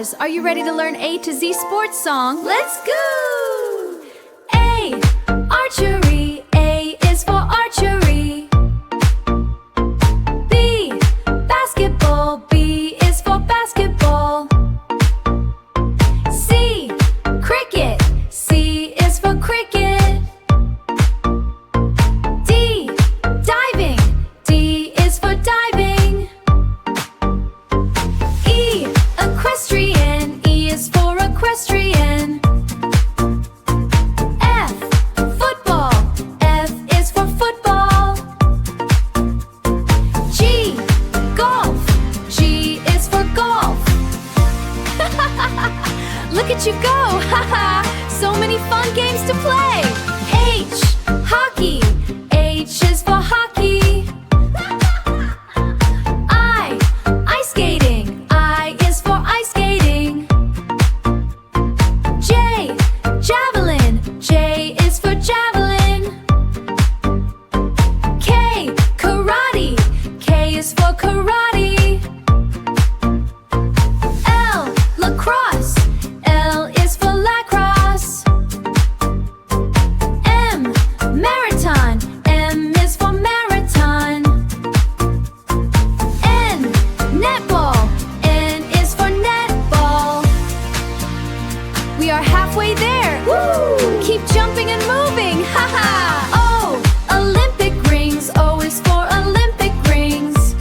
toddlers, are you ready to learn A to Z sports song? Let's go! A, archery. A is for archery. B, basketball. B is for basketball. C, cricket. C is for cricket. D, diving. D is for diving. E, equestrian. E is for equestrian. F, football. F is for football. G, golf. G is for golf. Look at you go! So many fun games to play! H, hockey. H is for hockey. I, ice skating. I is for ice skating. J, javelin. J is for javelin. K, karate. K is for karate. L, lacrosse. L is for lacrosse. M, marathon. M is for marathon. N, netball. N is for netball. We are halfway there. Woo! Keep jumping and moving. Haha! O, Olympic rings. O is for Olympic rings.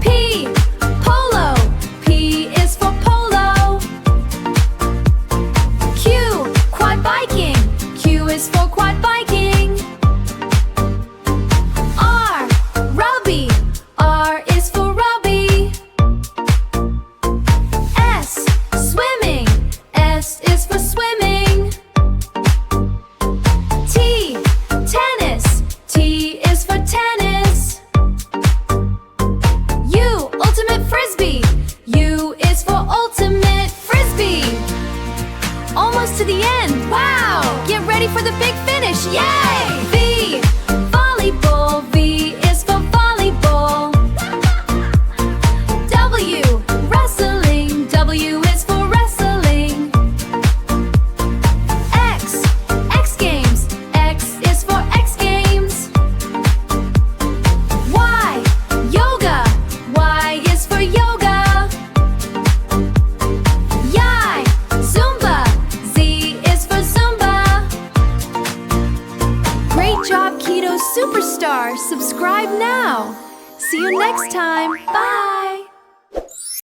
P, polo. P is for polo. Q, quad biking. Q is for quad biking. R, rugby. R is for rugby. S, swimming. S is for swimming. T, tennis. T is for tennis. U, ultimate frisbee. U is for ultimate frisbee. Almost to the end. Wow! Get ready for the big finish. Yay! V, volleyball. V is for volleyball. W, wrestling. W is for wrestling. X, X Games. X is for X Games. Y, yoga. Y is for yoga. Y, Zumba. Z is for Zumba. Great job, Keto Superstar! Subscribe now! See you next time! Bye!